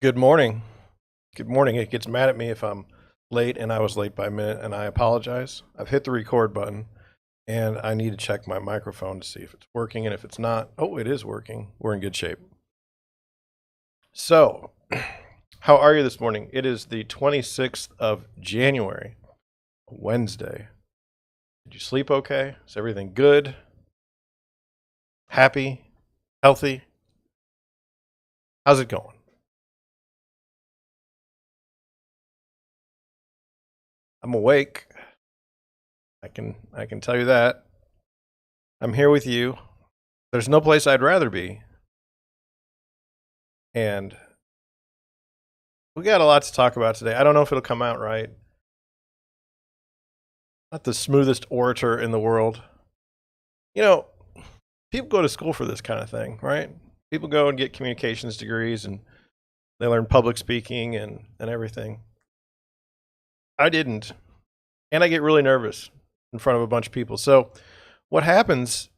Good morning. Good morning. It gets mad at me if I'm late, and I was late by a minute, and I apologize. I've hit the record button, and I need to check my microphone to see if it's working, and if it's not, oh, it is working. We're in good shape. So, how are you this morning? It is the 26th of January, Wednesday. Did you sleep okay? Is everything good? Happy? Healthy? How's it going? I'm awake. I can tell you that. I'm here with you. There's no place I'd rather be. And we got a lot to talk about today. I don't know if it'll come out right. Not the smoothest orator in the world. You know, people go to school for this kind of thing, right? People go and get communications degrees and they learn public speaking and everything. I didn't. And I get really nervous in front of a bunch of people. So what happens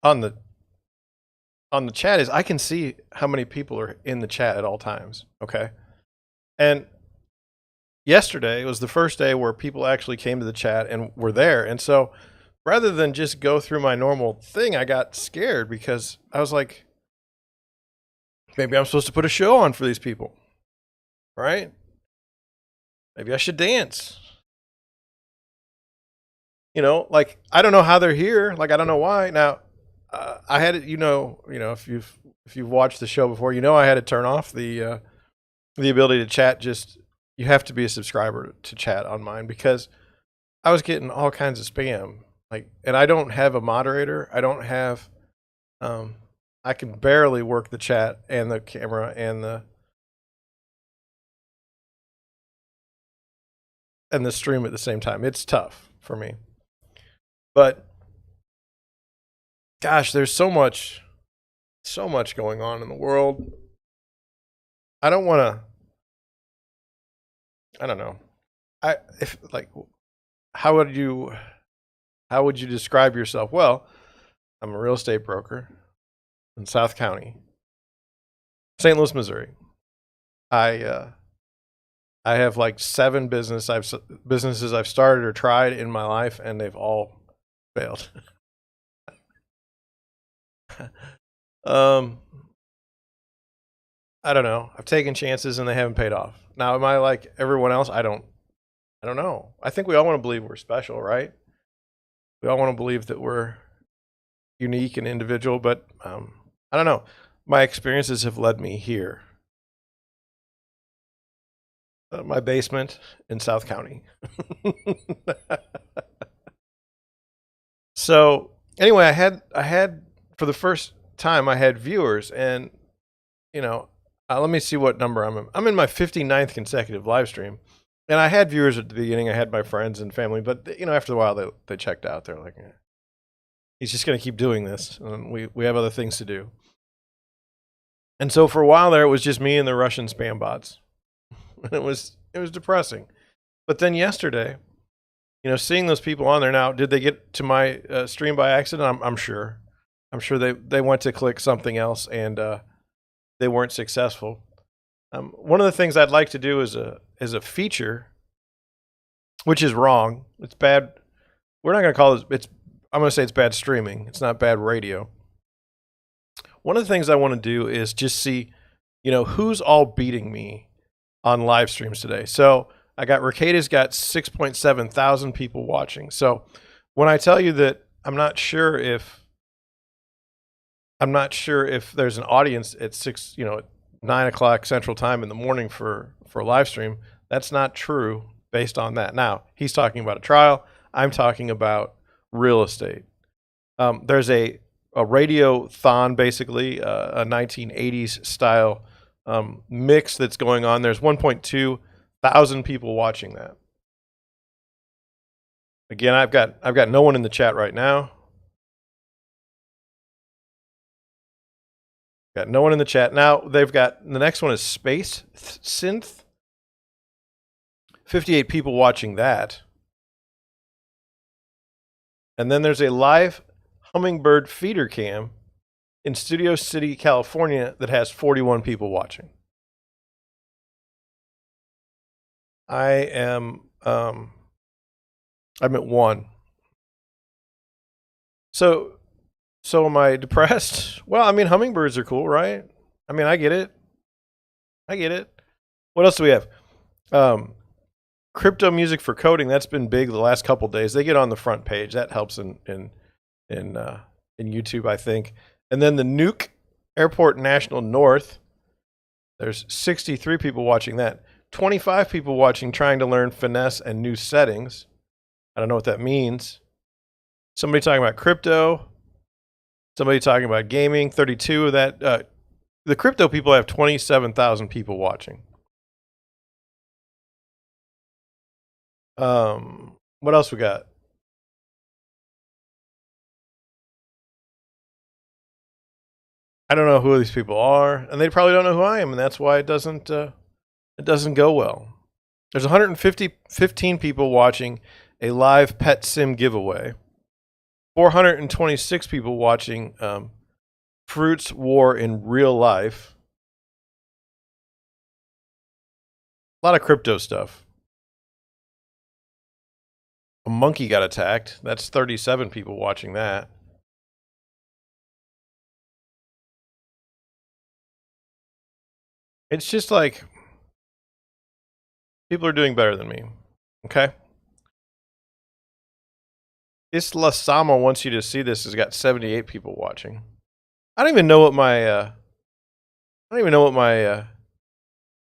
on the chat is I can see how many people are in the chat at all times. Okay. And yesterday was the first day where people actually came to the chat and were there. And so rather than just go through my normal thing, I got scared because I was like, maybe I'm supposed to put a show on for these people, right? Maybe I should dance. You know, like, I don't know how they're here. Like, I don't know why. Now, I had it, if you've watched the show before, I had to turn off the ability to chat. Just, you have to be a subscriber to chat on mine because I was getting all kinds of spam. Like, and I don't have a moderator. I don't have, I can barely work the chat and the camera and the stream at the same time. It's tough for me. But gosh, there's so much going on in the world. I don't know. How would you describe yourself? Well, I'm a real estate broker in South County, St. Louis, Missouri. I have like 7 businesses I've started or tried in my life, and they've all failed. I don't know. I've taken chances and they haven't paid off. Now, am I like everyone else? I don't know. I think we all want to believe we're special, right? We all want to believe that we're unique and individual, but I don't know. My experiences have led me here. My basement in South County. So anyway, I had for the first time I had viewers, and let me see what number I'm in. I'm in my 59th consecutive live stream, and I had viewers at the beginning. I had my friends and family, but after a while they checked out. They're like, he's just going to keep doing this, and we have other things to do. And so for a while there, it was just me and the Russian spam bots, and it was depressing. But then yesterday, seeing those people on there now, did they get to my stream by accident? I'm sure. I'm sure they went to click something else and they weren't successful. One of the things I'd like to do is a feature, which is wrong. It's bad. We're not going to call it. I'm going to say it's bad streaming. It's not bad radio. One of the things I want to do is just see, who's all beating me on live streams today. So I got Ricada's got 6.7 thousand people watching. So when I tell you that I'm not sure if there's an audience at 9 o'clock Central Time in the morning for a live stream, that's not true based on that. Now, he's talking about a trial. I'm talking about real estate. There's a radio-thon, basically, a 1980s style mix that's going on. There's 1.2 thousand people watching that. Again, I've got no one in the chat right now. Got no one in the chat. Now they've got, the next one is Space Synth. 58 people watching that. And then there's a live hummingbird feeder cam in Studio City, California that has 41 people watching. I'm at 1. So am I depressed? Well, I mean, hummingbirds are cool, right? I mean, I get it. What else do we have? Crypto music for coding. That's been big the last couple days. They get on the front page. That helps in YouTube, I think. And then the Nuke Airport National North. There's 63 people watching that. 25 people watching trying to learn finesse and new settings. I don't know what that means. Somebody talking about crypto. Somebody talking about gaming. 32 of that. The crypto people have 27,000 people watching. What else we got? I don't know who these people are, and they probably don't know who I am, and that's why it doesn't go well. There's 15 people watching a live pet sim giveaway. 426 people watching Fruits War in real life. A lot of crypto stuff. A monkey got attacked. That's 37 people watching that. It's just like people are doing better than me. Okay. Isla Sama wants you to see this. Has got 78 people watching. I don't even know what my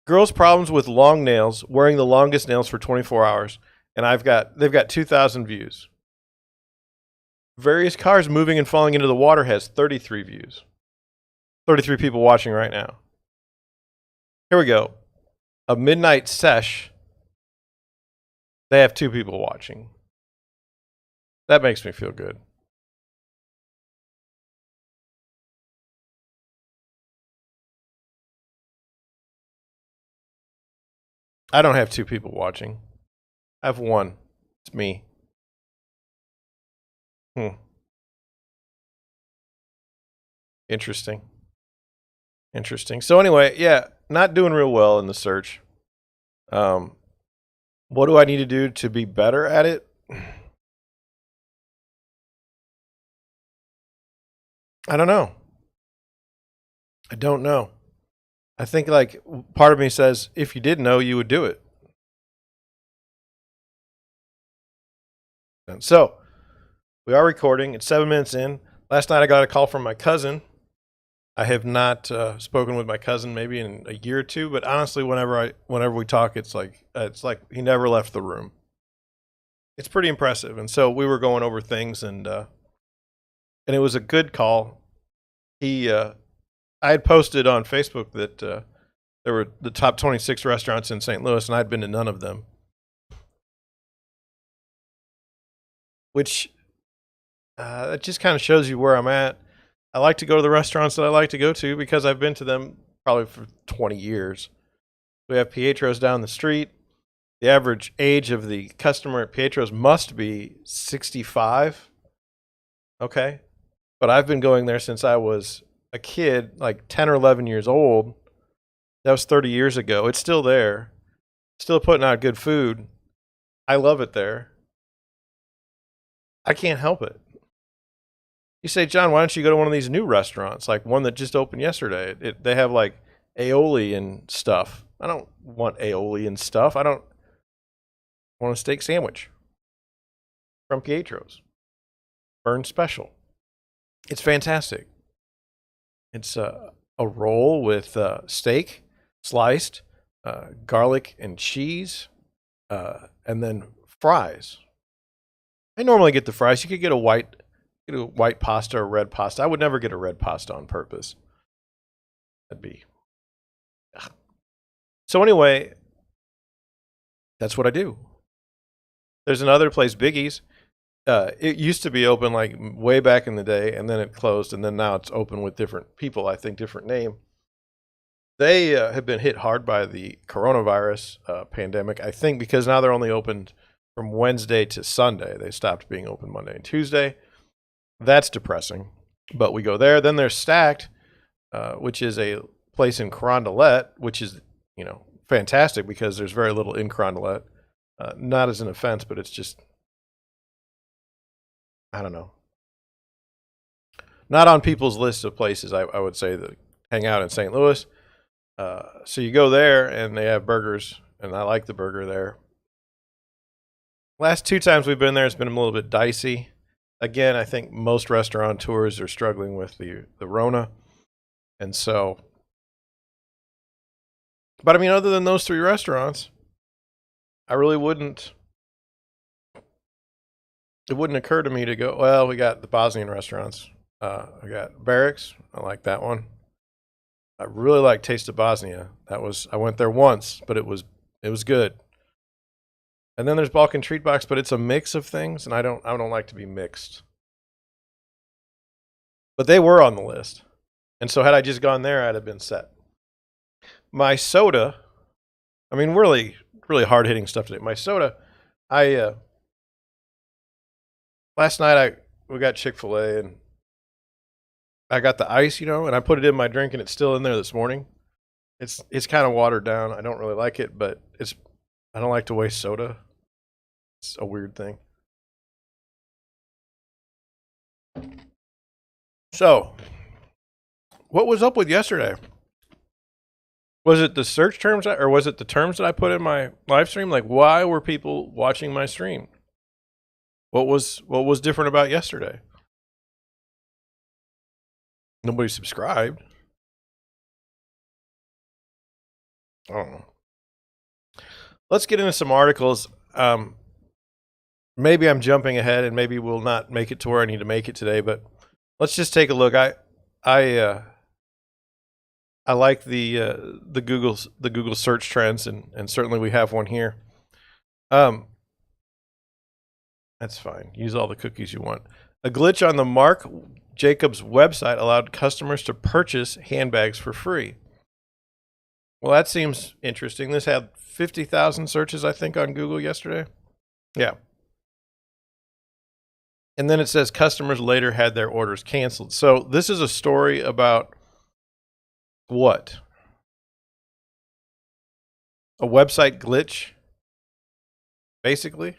girls' problems with long nails, wearing the longest nails for 24 hours, and they've got 2,000 views. Various cars moving and falling into the water has 33 views. 33 people watching right now. Here we go. A midnight sesh. They have 2 people watching. That makes me feel good. I don't have 2 people watching. I have 1. It's me. Interesting. So anyway, yeah, not doing real well in the search. What do I need to do to be better at it? I don't know. I think like part of me says, if you did know, you would do it. And so we are recording. It's 7 minutes in. Last night I got a call from my cousin. I have not spoken with my cousin maybe in a year or 2, but honestly, whenever we talk, it's like he never left the room. It's pretty impressive. And so we were going over things, and it was a good call. I had posted on Facebook that there were the top 26 restaurants in St. Louis, and I'd been to none of them. Which it just kind of shows you where I'm at. I like to go to the restaurants that I like to go to because I've been to them probably for 20 years. We have Pietro's down the street. The average age of the customer at Pietro's must be 65. Okay. But I've been going there since I was a kid, like 10 or 11 years old. That was 30 years ago. It's still there. Still putting out good food. I love it there. I can't help it. You say, John, why don't you go to one of these new restaurants, like one that just opened yesterday? They have like aioli and stuff. I don't want aioli and stuff. I don't want a steak sandwich from Pietro's. Burn special. It's fantastic. It's a roll with steak, sliced, garlic and cheese, and then fries. I normally get the fries. You could get a white pasta or red pasta. I would never get a red pasta on purpose. That'd be. Ugh. So anyway, that's what I do. There's another place, Biggie's. It used to be open like way back in the day, and then it closed, and then now it's open with different people, I think, different name. They have been hit hard by the coronavirus pandemic, I think, because now they're only opened from Wednesday to Sunday. They stopped being open Monday and Tuesday. That's depressing, but we go there. Then there's Stacked, which is a place in Carondelet, which is, fantastic because there's very little in Carondelet. Not as an offense, but it's just, I don't know. Not on people's list of places, I would say, that hang out in St. Louis. So you go there and they have burgers, and I like the burger there. Last 2 times we've been there, it's been a little bit dicey. Again, I think most restaurateurs are struggling with the Rona. And so, but I mean, other than those 3 restaurants, I really wouldn't, it wouldn't occur to me to go, well, we got the Bosnian restaurants. I got Barracks. I like that one. I really like Taste of Bosnia. I went there once, but it was good. And then there's Balkan Treat Box, but it's a mix of things, and I don't like to be mixed. But they were on the list. And so had I just gone there, I'd have been set. My soda, I mean, really, really hard-hitting stuff today. My soda, last night we got Chick-fil-A, and I got the ice, and I put it in my drink, and it's still in there this morning. It's kind of watered down. I don't really like it, but I don't like to waste soda. It's a weird thing. So, what was up with yesterday? Was it the search terms, or was it the terms that I put in my live stream? Like, why were people watching my stream? What was different about yesterday? Nobody subscribed. I don't know. Let's get into some articles. Maybe I'm jumping ahead, and maybe we'll not make it to where I need to make it today. But let's just take a look. I like the Google search trends, and certainly we have one here. That's fine. Use all the cookies you want. A glitch on the Marc Jacobs website allowed customers to purchase handbags for free. Well, that seems interesting. This had 50,000 searches, I think, on Google yesterday. Yeah. And then it says customers later had their orders canceled. So this is a story about what? A website glitch, basically.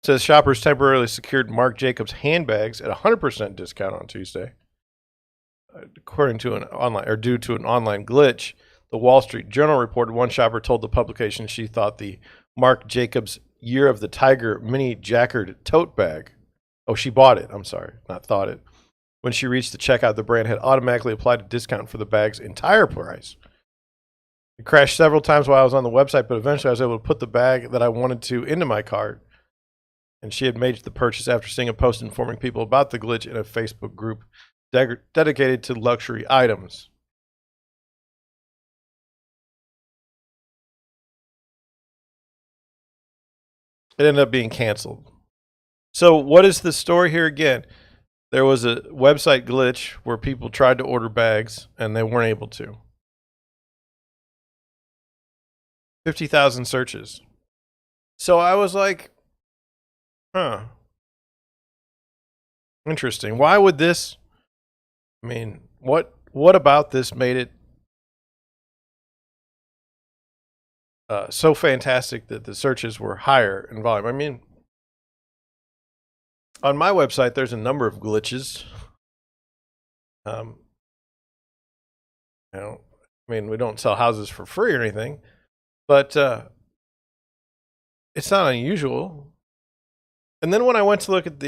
It says shoppers temporarily secured Marc Jacobs handbags at 100% discount on Tuesday. According to due to an online glitch, the Wall Street Journal reported one shopper told the publication she thought the Marc Jacobs Year of the Tiger mini jackered tote bag. Oh, she bought it. I'm sorry, not thought it. When she reached the checkout, the brand had automatically applied a discount for the bag's entire price. It crashed several times while I was on the website, but eventually I was able to put the bag that I wanted to into my cart. And she had made the purchase after seeing a post informing people about the glitch in a Facebook group dedicated to luxury items. It ended up being canceled. So what is the story here again? There was a website glitch where people tried to order bags and they weren't able to. 50,000 searches. So I was like, interesting. Why would this, I mean, what about this made it so fantastic that the searches were higher in volume? I mean, on my website, there's a number of glitches. We don't sell houses for free or anything, but it's not unusual. And then when I went to look at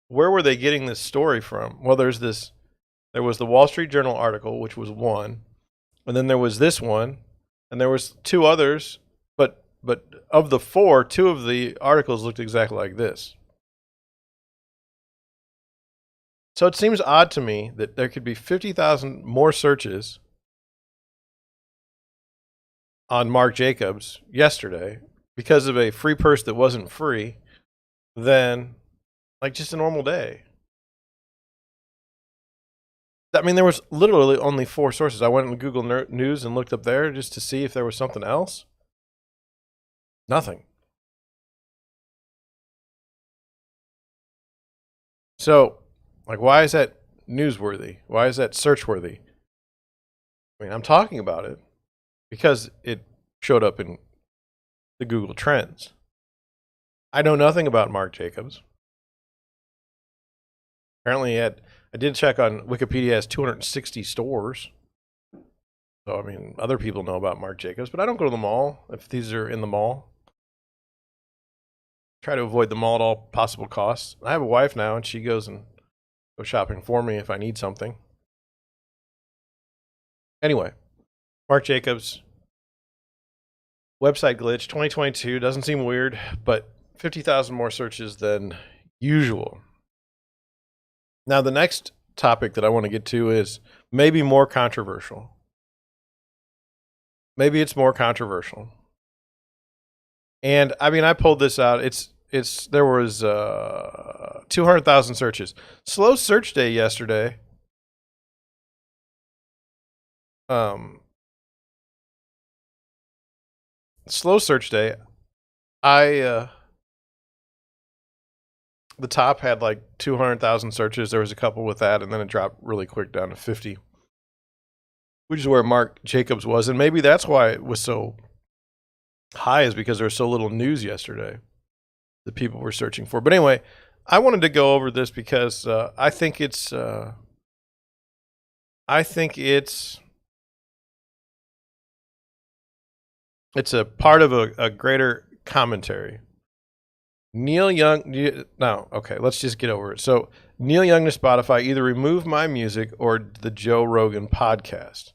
where were they getting this story from? Well, there was the Wall Street Journal article, which was one, and then there was this one, and there was 2 others, but of the 4, 2 of the articles looked exactly like this. So it seems odd to me that there could be 50,000 more searches on Marc Jacobs yesterday because of a free purse that wasn't free than like just a normal day. I mean, there was literally only 4 sources. I went on Google News and looked up there just to see if there was something else. Nothing. So, why is that newsworthy? Why is that search-worthy? I mean, I'm talking about it because it showed up in the Google Trends. I know nothing about Marc Jacobs. Apparently, I did check on Wikipedia, has 260 stores. So, I mean, other people know about Marc Jacobs, but I don't go to the mall if these are in the mall. Try to avoid the mall at all possible costs. I have a wife now, and she goes shopping for me if I need something. Anyway, Marc Jacobs, website glitch, 2022. Doesn't seem weird, but 50,000 more searches than usual. Now, the next topic that I want to get to is maybe more controversial. Maybe it's more controversial. And I mean, I pulled this out. There was 200,000 searches. Slow search day yesterday. Slow search day. The top had like 200,000 searches. There was a couple with that, and then it dropped really quick down to 50, which is where Marc Jacobs was. And maybe that's why it was so high, is because there was so little news yesterday that people were searching for. But anyway, I wanted to go over this because I think it's a part of a greater commentary. Neil Young, no, okay, let's just get over it. So Neil Young to Spotify, either remove my music or the Joe Rogan podcast.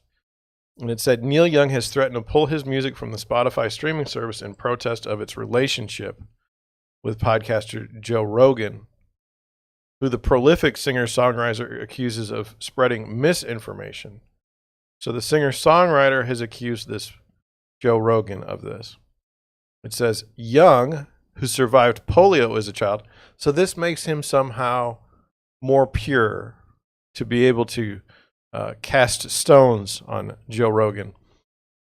And it said Neil Young has threatened to pull his music from the Spotify streaming service in protest of its relationship with podcaster Joe Rogan, who the prolific singer-songwriter accuses of spreading misinformation. So the singer-songwriter has accused this Joe Rogan of this. It says Young, who survived polio as a child. So this makes him somehow more pure to be able to cast stones on Joe Rogan.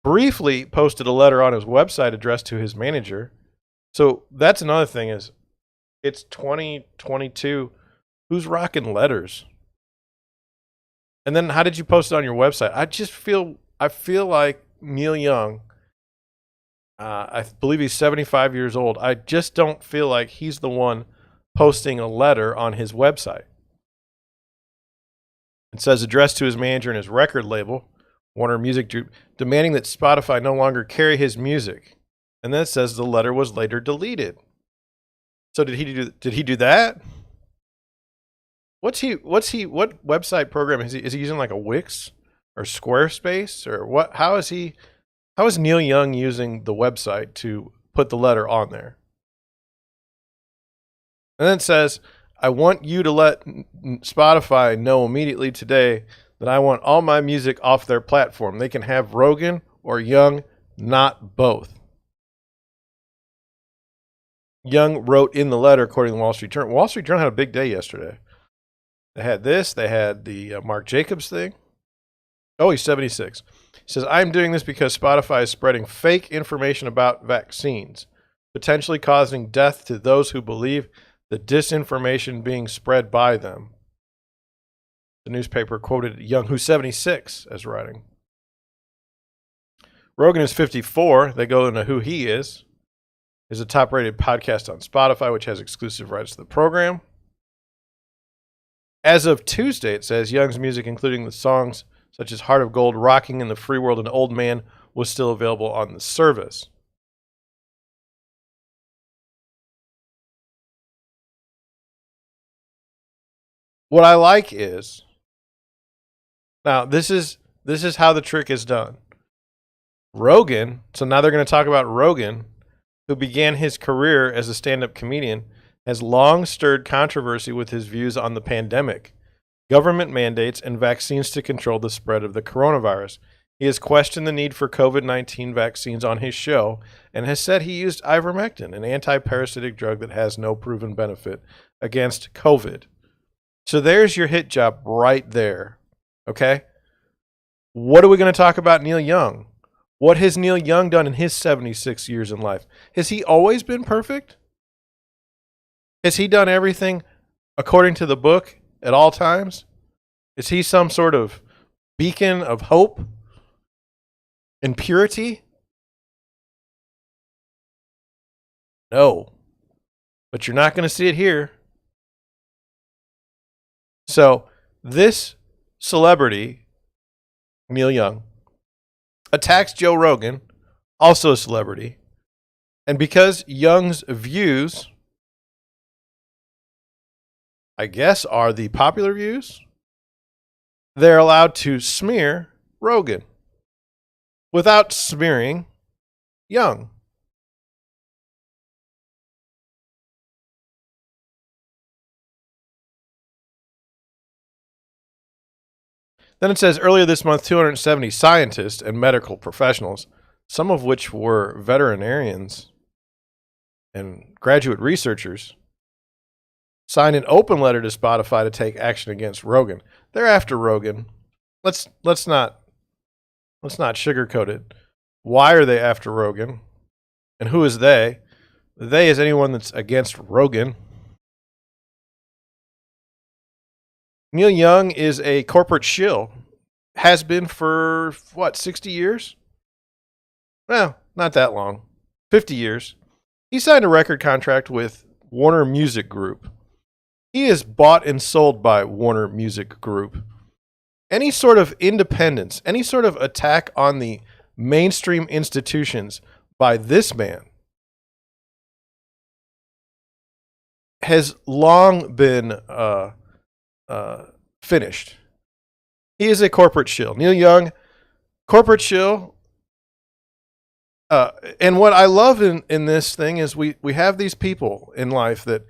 Briefly posted a letter on his website addressed to his manager. So that's another thing, is it's 2022. Who's rocking letters? And then how did you post it on your website? I feel like Neil Young, I believe he's 75 years old. I just don't feel like he's the one posting a letter on his website. It says addressed to his manager and his record label, Warner Music Group, demanding that Spotify no longer carry his music. And then it says the letter was later deleted. So did he do that? What website program is he using, like a Wix or Squarespace or what? How is Neil Young using the website to put the letter on there? And then it says, I want you to let Spotify know immediately today that I want all my music off their platform. They can have Rogan or Young, not both. Young wrote in the letter, according to the Wall Street Journal. Wall Street Journal had a big day yesterday. They had this. They had the Marc Jacobs thing. Oh, he's 76. He says, I'm doing this because Spotify is spreading fake information about vaccines, potentially causing death to those who believe the disinformation being spread by them. The newspaper quoted Young, who's 76, as writing. Rogan is 54. They go into who he is. Is a top-rated podcast on Spotify, which has exclusive rights to the program. As of Tuesday, it says Young's music, including the songs such as Heart of Gold, Rocking in the Free World, and Old Man, was still available on the service. What I like is, now this is how the trick is done. Rogan, so now they're going to talk about Rogan, who began his career as a stand-up comedian, has long stirred controversy with his views on the pandemic, government mandates, and vaccines to control the spread of the coronavirus. He has questioned the need for COVID-19 vaccines on his show and has said he used ivermectin, an anti-parasitic drug that has no proven benefit against COVID. So there's your hit job right there. Okay? What are we going to talk about Neil Young? What has Neil Young done in his 76 years in life? Has he always been perfect? Has he done everything according to the book at all times? Is he some sort of beacon of hope and purity? No. But you're not going to see it here. So this celebrity, Neil Young, attacks Joe Rogan, also a celebrity. And because Young's views, I guess, are the popular views, they're allowed to smear Rogan without smearing Young. Then it says earlier this month, 270 scientists and medical professionals, some of which were veterinarians and graduate researchers, signed an open letter to Spotify to take action against Rogan. They're after Rogan. Let's not sugarcoat it. Why are they after Rogan? And who is they? They is anyone that's against Rogan. Neil Young is a corporate shill. Has been for, 60 years? Well, not that long. 50 years. He signed a record contract with Warner Music Group. He is bought and sold by Warner Music Group. Any sort of independence, any sort of attack on the mainstream institutions by this man has long been finished. He is a corporate shill. Neil Young, corporate shill. And what I love in this thing is we have these people in life that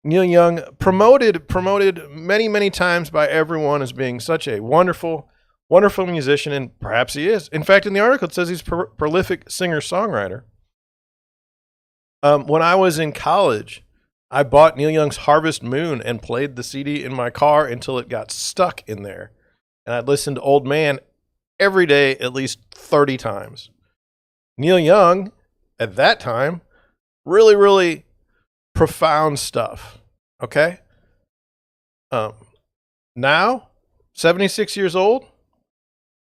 Neil Young promoted many times by everyone as being such a wonderful musician, and perhaps he is. In fact, in the article it says he's a prolific singer-songwriter. When I was in college, I bought Neil Young's Harvest Moon and played the CD in my car until it got stuck in there. And I'd listen to Old Man every day at least 30 times. Neil Young, at that time, really profound stuff. Okay? Now, 76 years old,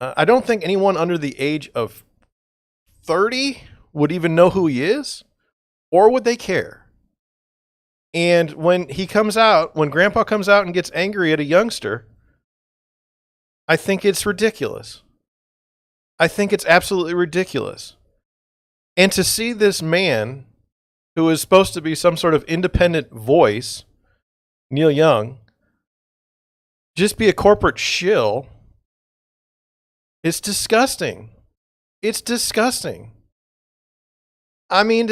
I don't think anyone under the age of 30 would even know who he is, or would they care? And when he comes out, when Grandpa comes out and gets angry at a youngster, I think it's ridiculous. I think it's absolutely ridiculous. And to see this man, who is supposed to be some sort of independent voice, Neil Young, just be a corporate shill, it's disgusting. It's disgusting. I mean,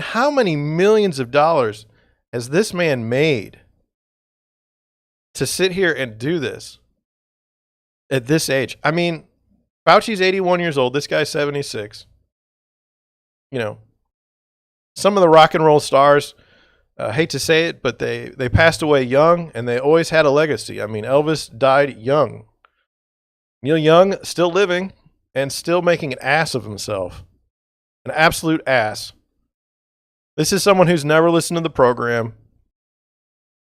how many millions of dollars has this man made to sit here and do this at this age? I mean, Fauci's 81 years old. This guy's 76. You know, some of the rock and roll stars, hate to say it, but they passed away young, and they always had a legacy. I mean, Elvis died young. Neil Young still living and still making an ass of himself. An absolute ass. This is someone who's never listened to the program.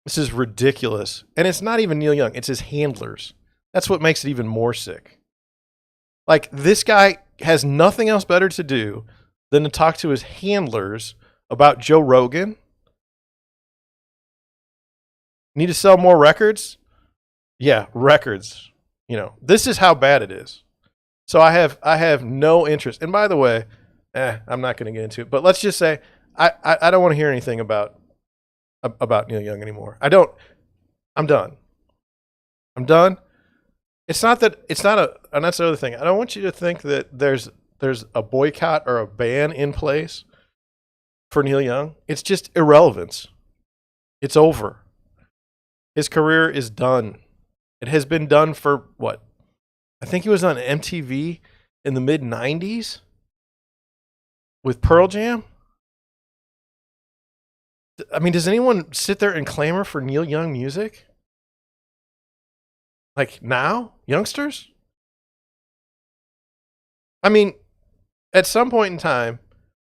This is ridiculous. And it's not even Neil Young. It's his handlers. That's what makes it even more sick. Like, this guy has nothing else better to do than to talk to his handlers about Joe Rogan. Need to sell more records? Yeah, records. You know, this is how bad it is. So I have no interest. And by the way, I'm not going to get into it. But let's just say I don't want to hear anything about Neil Young anymore. I don't. I'm done. I'm done. And that's the other thing. I don't want you to think that there's a boycott or a ban in place for Neil Young. It's just irrelevance. It's over. His career is done. It has been done for what? I think he was on MTV in the mid-90s with Pearl Jam. I mean, does anyone sit there and clamor for Neil Young music? Like now? Youngsters? I mean, at some point in time,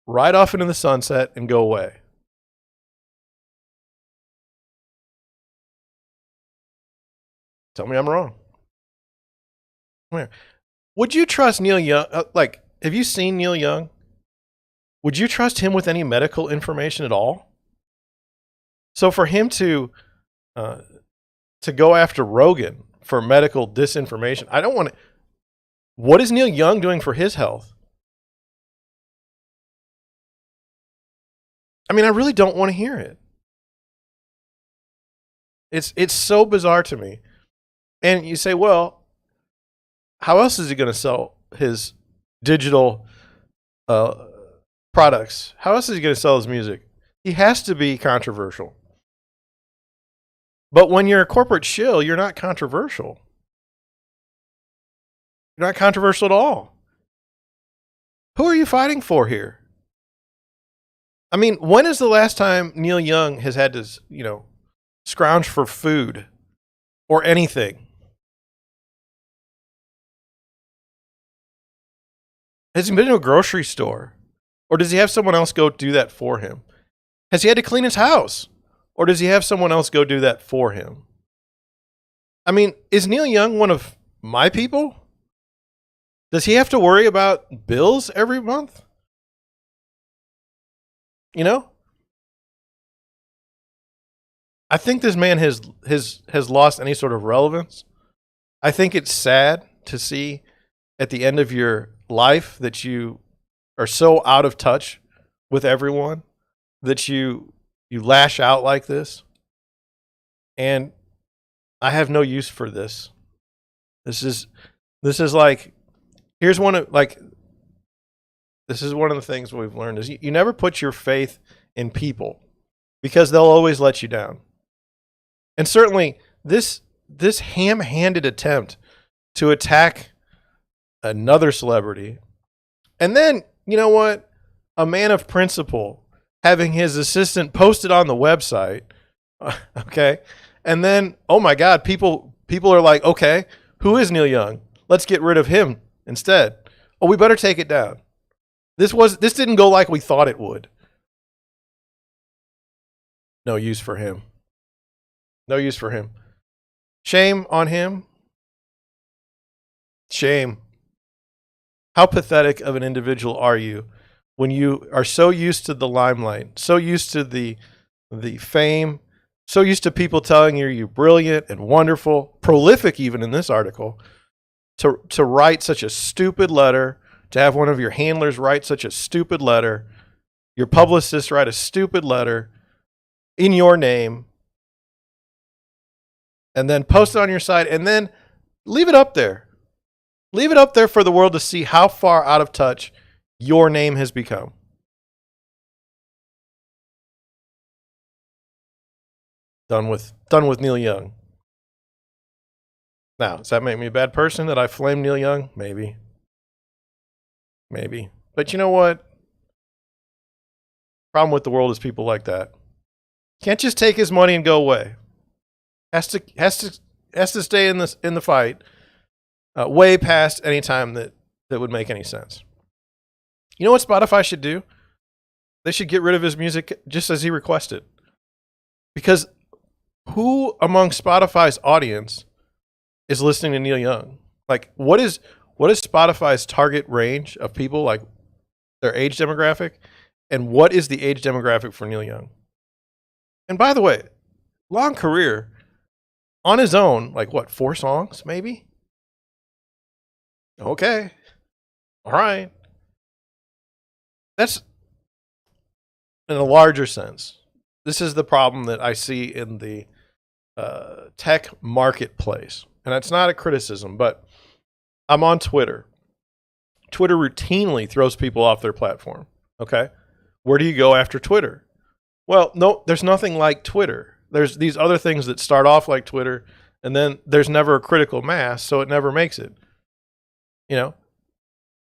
ride off into the sunset and go away. Tell me I'm wrong. Come here. Would you trust Neil Young? Like, have you seen Neil Young? Would you trust him with any medical information at all? So for him to go after Rogan for medical disinformation, I don't want to. What is Neil Young doing for his health? I mean, I really don't want to hear it. It's so bizarre to me. And you say, well, how else is he going to sell his digital products? How else is he going to sell his music? He has to be controversial. But when you're a corporate shill, you're not controversial. You're not controversial at all. Who are you fighting for here? I mean, when is the last time Neil Young has had to, scrounge for food or anything? Has he been to a grocery store? Or does he have someone else go do that for him? Has he had to clean his house? Or does he have someone else go do that for him? I mean, is Neil Young one of my people? Does he have to worry about bills every month? I think this man has lost any sort of relevance. I think it's sad to see at the end of your life that you are so out of touch with everyone that you lash out like this. And I have no use for this. This is like, here's one of like, this is one of the things we've learned is you never put your faith in people because they'll always let you down. And certainly this ham-handed attempt to attack another celebrity, and then, you know what? A man of principle having his assistant posted on the website, okay? And then, oh my God, people are like, okay, who is Neil Young? Let's get rid of him instead. Oh, we better take it down. This didn't go like we thought it would. No use for him. No use for him. Shame on him. Shame. How pathetic of an individual are you when you are so used to the limelight, so used to the fame, so used to people telling you you're brilliant and wonderful, prolific even in this article, to write such a stupid letter, to have one of your handlers write such a stupid letter, your publicist write a stupid letter in your name, and then post it on your site, and then leave it up there. Leave it up there for the world to see how far out of touch your name has become. Done with Neil Young. Now, does that make me a bad person that I flame Neil Young? Maybe. But you know what? Problem with the world is people like that. Can't just take his money and go away. Has to stay in the fight. Way past any time that would make any sense. You know what Spotify should do? They should get rid of his music just as he requested. Because who among Spotify's audience is listening to Neil Young? Like, what is Spotify's target range of people, like their age demographic? And what is the age demographic for Neil Young? And by the way, long career on his own, like what, 4 songs maybe? Okay. All right. That's in a larger sense. This is the problem that I see in the tech marketplace. And it's not a criticism, but I'm on Twitter. Twitter routinely throws people off their platform. Okay. Where do you go after Twitter? Well, no, there's nothing like Twitter. There's these other things that start off like Twitter, and then there's never a critical mass, so it never makes it.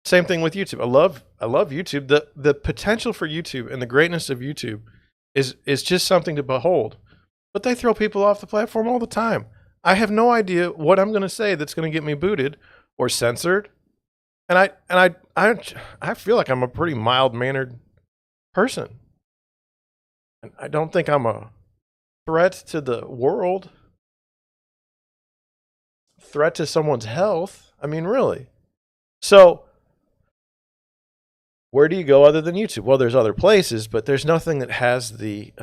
Same thing with YouTube. I love YouTube. The potential for YouTube and the greatness of YouTube is just something to behold. But they throw people off the platform all the time. I have no idea what I'm going to say that's going to get me booted or censored. And I feel like I'm a pretty mild-mannered person. And I don't think I'm a threat to the world. Threat to someone's health. I mean, really. So where do you go other than YouTube? Well, there's other places, but there's nothing that has the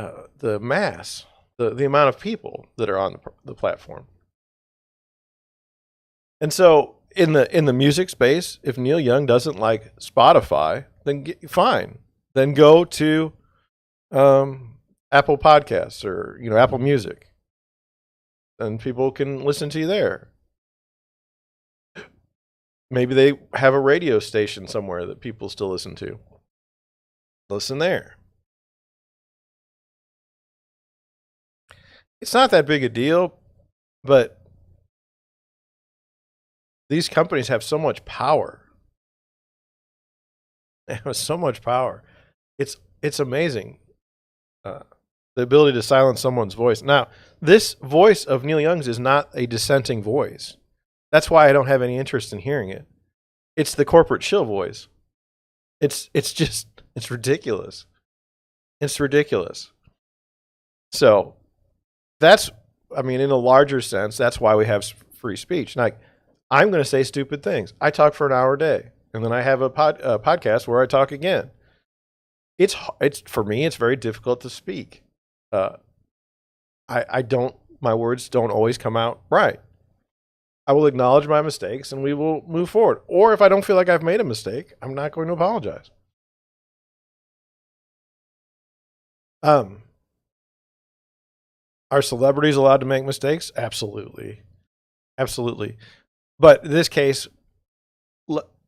mass, the amount of people that are on the platform. And so in the music space, if Neil Young doesn't like Spotify, then fine. Then go to Apple Podcasts or Apple Music, and people can listen to you there. Maybe they have a radio station somewhere that people still listen to. Listen there. It's not that big a deal, but these companies have so much power. They have so much power. It's amazing. The ability to silence someone's voice. Now, this voice of Neil Young's is not a dissenting voice. That's why I don't have any interest in hearing it. It's the corporate shill voice. It's ridiculous. It's ridiculous. So that's, in a larger sense, that's why we have free speech. Like, I'm going to say stupid things. I talk for an hour a day, and then I have a podcast where I talk again. It's for me, it's very difficult to speak. My words don't always come out right. I will acknowledge my mistakes and we will move forward. Or if I don't feel like I've made a mistake, I'm not going to apologize. Are celebrities allowed to make mistakes? Absolutely. Absolutely. But in this case,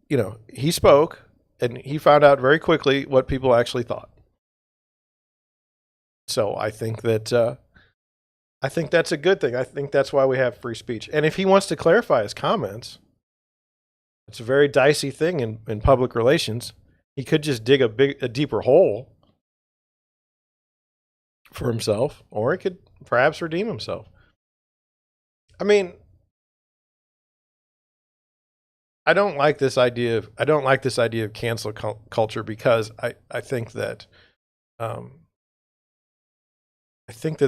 he spoke and he found out very quickly what people actually thought. So I think that's a good thing. I think that's why we have free speech. And if he wants to clarify his comments, it's a very dicey thing in public relations. He could just dig a deeper hole for himself, or he could perhaps redeem himself. I don't like this idea of cancel culture, because I think that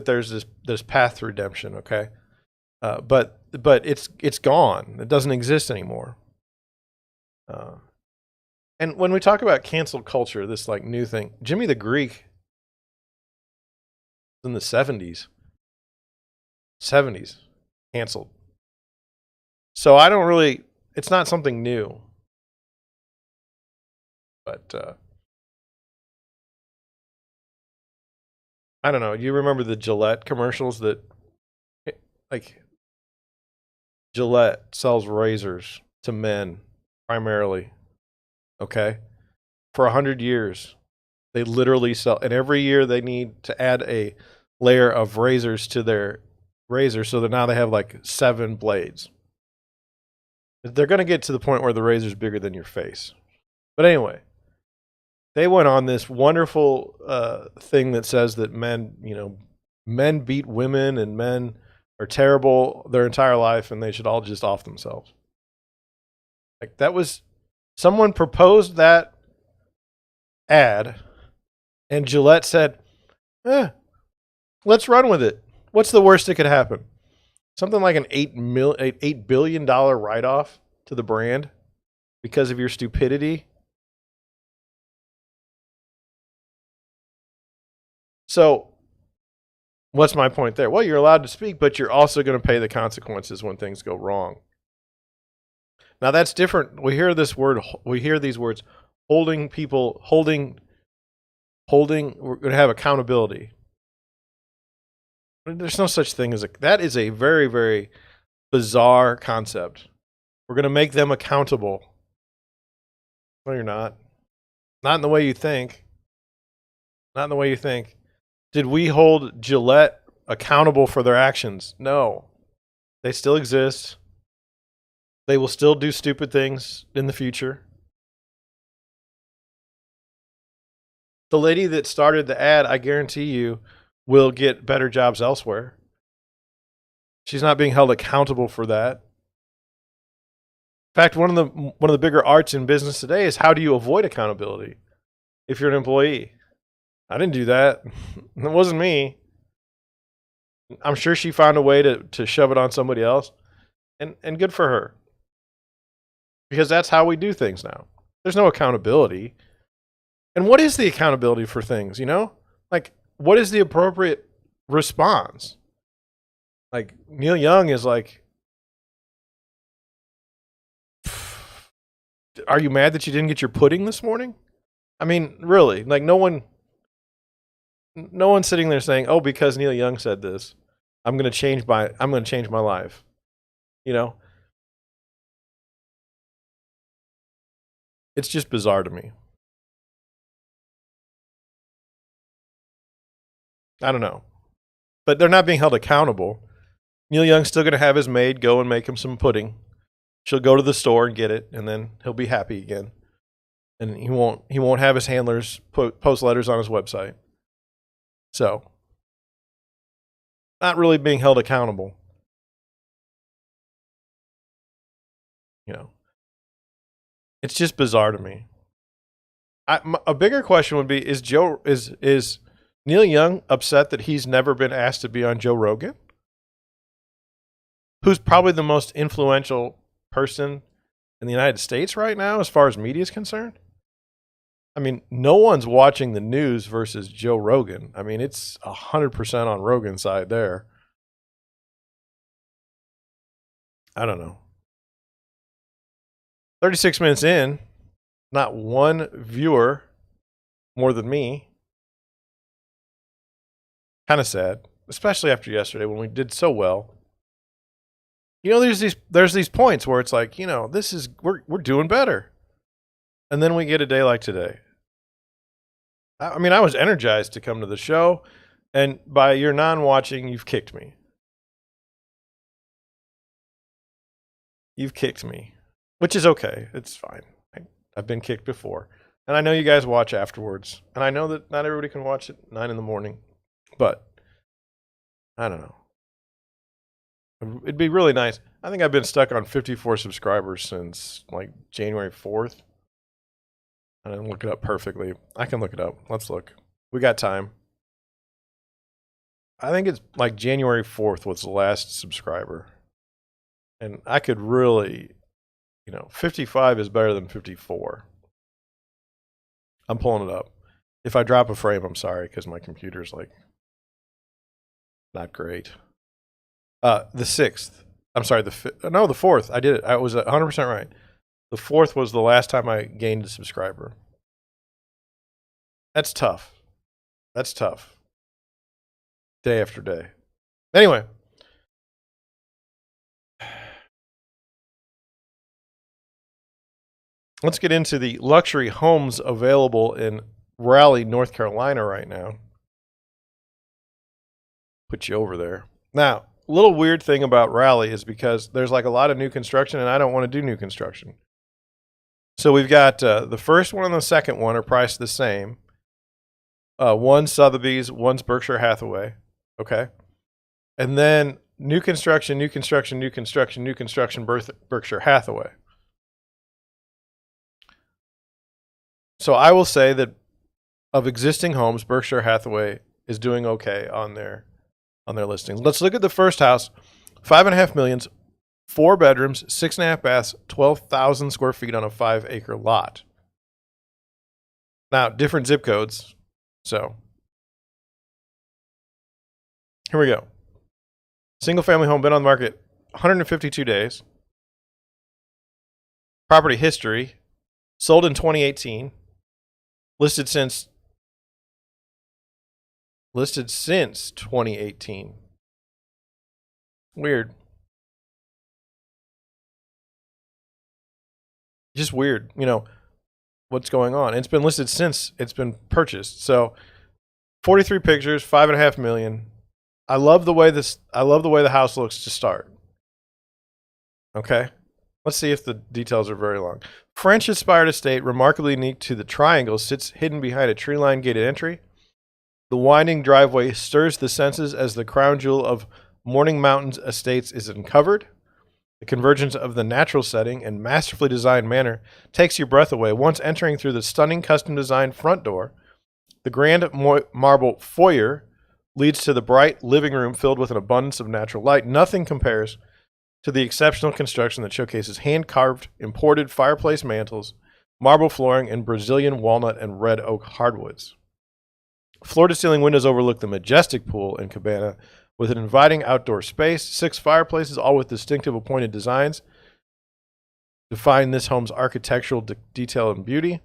there's this path to redemption. Okay, but it's gone. It doesn't exist anymore. And when we talk about cancel culture, this like new thing, Jimmy the Greek in the 70s canceled. So it's not something new. But I don't know. You remember the Gillette commercials that, like, Gillette sells razors to men primarily. Okay. For 100 years, they literally sell, and every year they need to add a layer of razors to their razor, so that now they have like 7 blades. They're going to get to the point where the razor's bigger than your face. But anyway, they went on this wonderful thing that says that men beat women and men are terrible their entire life and they should all just off themselves. Like, that was, someone proposed that ad and Gillette said, let's run with it. What's the worst that could happen? Something like an $8 billion write-off to the brand because of your stupidity. So what's my point there? Well, you're allowed to speak, but you're also going to pay the consequences when things go wrong. Now that's different. We hear these words, holding, we're going to have accountability. There's no such thing as that is a very, very bizarre concept. We're going to make them accountable. No, you're not. Not in the way you think. Not in the way you think. Did we hold Gillette accountable for their actions? No. They still exist. They will still do stupid things in the future. The lady that started the ad, I guarantee you, will get better jobs elsewhere. She's not being held accountable for that. In fact, one of the bigger arts in business today is, how do you avoid accountability if you're an employee? I didn't do that. It wasn't me. I'm sure she found a way to shove it on somebody else, and good for her. because that's how we do things now. There's no accountability. And what is the accountability for things, you know? Like, what is the appropriate response? Like, Neil Young is like, are you mad that you didn't get your pudding this morning? I mean, really, like no one's sitting there saying, "Oh, because Neil Young said this, I'm going to change my life." You know? It's just bizarre to me. I don't know. But they're not being held accountable. Neil Young's still going to have his maid go and make him some pudding. She'll go to the store and get it, and then he'll be happy again. And he won't have his handlers post letters on his website. So, not really being held accountable. You know, it's just bizarre to me. A bigger question would be: is Neil Young upset that he's never been asked to be on Joe Rogan, who's probably the most influential person in the United States right now as far as media is concerned? I mean, no one's watching the news versus Joe Rogan. I mean, it's 100% on Rogan's side there. I don't know. 36 minutes in, not one viewer more than me. Kind of sad, especially after yesterday when we did so well. You know, there's these points where it's like, you know, we're doing better. And then we get a day like today. I mean, I was energized to come to the show, and by your non-watching, you've kicked me. You've kicked me, which is okay. It's fine. I've been kicked before. And I know you guys watch afterwards. And I know that not everybody can watch at 9 in the morning. But, I don't know. It'd be really nice. I think I've been stuck on 54 subscribers since, like, January 4th. I didn't look it up perfectly. I can look it up. Let's look. We got time. I think it's like January 4th was the last subscriber. And I could really, 55 is better than 54. I'm pulling it up. If I drop a frame, I'm sorry, because my computer's like not great. The 6th. I'm sorry, the 4th. I did it. I was 100% right. The 4th was the last time I gained a subscriber. That's tough. That's tough. Day after day. Anyway. Let's get into the luxury homes available in Raleigh, North Carolina right now. Put you over there. Now, a little weird thing about Raleigh is because there's like a lot of new construction and I don't want to do new construction. So we've got the first one and the second one are priced the same. One's Sotheby's, one's Berkshire Hathaway. Okay. And then new construction, Berkshire Hathaway. So I will say that of existing homes, Berkshire Hathaway is doing okay on their listings. Let's look at the first house. $5.5 million, 4 bedrooms, 6.5 baths, 12,000 square feet on a 5-acre lot. Now, different zip codes. So here we go. Single family home, been on the market 152 days. Property history, sold in 2018. Listed since 2018. Weird. Just weird, what's going on. It's been listed since it's been purchased. So 43 pictures, $5.5 million. I love the way the house looks to start. Okay. Let's see if the details are very long. French-inspired estate, remarkably unique to the triangle, sits hidden behind a tree-lined gated entry. The winding driveway stirs the senses as the crown jewel of Morning Mountains Estates is uncovered. The convergence of the natural setting and masterfully designed manner takes your breath away. Once entering through the stunning custom-designed front door, the grand marble foyer leads to the bright living room filled with an abundance of natural light. Nothing compares to the exceptional construction that showcases hand-carved imported fireplace mantles, marble flooring, and Brazilian walnut and red oak hardwoods. Floor-to-ceiling windows overlook the majestic pool and cabana with an inviting outdoor space. 6 fireplaces, all with distinctive appointed designs, define this home's architectural detail and beauty.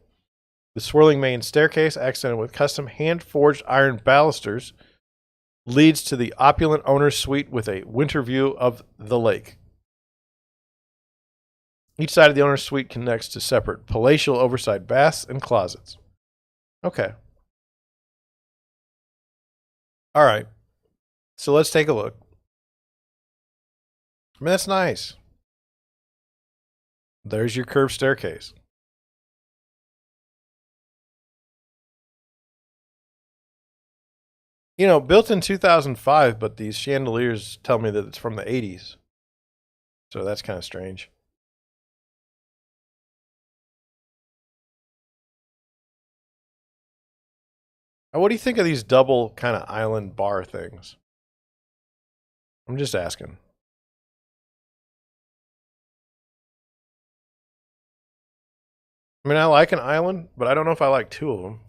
The swirling main staircase, accented with custom hand-forged iron balusters, leads to the opulent owner's suite with a winter view of the lake. Each side of the owner's suite connects to separate palatial oversized baths and closets. Okay. All right. So let's take a look. I mean, that's nice. There's your curved staircase. You know, built in 2005, but these chandeliers tell me that it's from the 80s. So that's kind of strange. What do you think of these double kind of island bar things? I'm just asking. I mean, I like an island, but I don't know if I like 2 of them.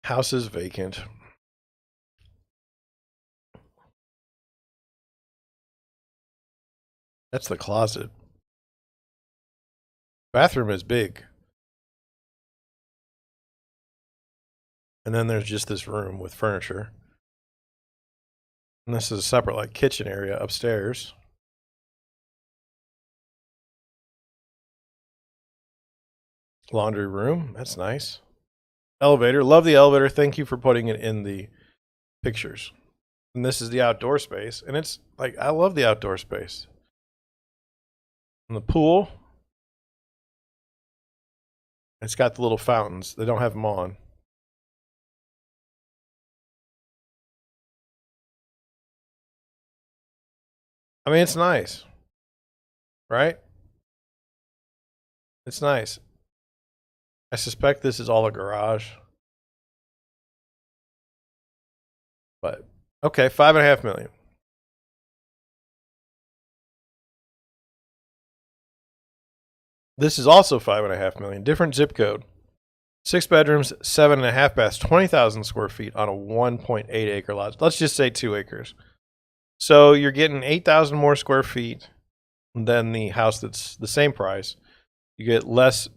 House is vacant. That's the closet. Bathroom is big. And then there's just this room with furniture. And this is a separate like kitchen area upstairs. Laundry room. That's nice. Elevator. Love the elevator. Thank you for putting it in the pictures. And this is the outdoor space. And it's like, I love the outdoor space. And the pool. It's got the little fountains. They don't have them on. I mean, it's nice. Right? It's nice. I suspect this is all a garage. But, okay, $5.5 million. This is also $5.5 million. Different zip code. 6 bedrooms, 7.5 baths, 20,000 square feet on a 1.8 acre lot. Let's just say 2 acres. So you're getting 8,000 more square feet than the house that's the same price. You get less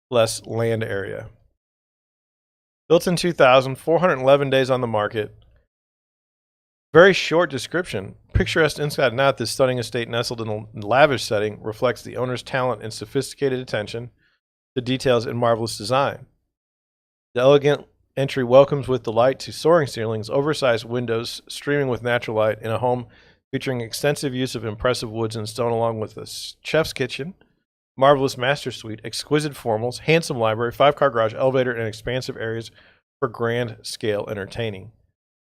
land area. Built in 2000, 411 days on the market. Very short description. Picturesque inside and out, this stunning estate nestled in a lavish setting reflects the owner's talent and sophisticated attention to details and marvelous design. The elegant entry welcomes with delight to soaring ceilings, oversized windows streaming with natural light in a home featuring extensive use of impressive woods and stone, along with a chef's kitchen, marvelous master suite, exquisite formals, handsome library, 5-car garage, elevator, and expansive areas for grand scale entertaining.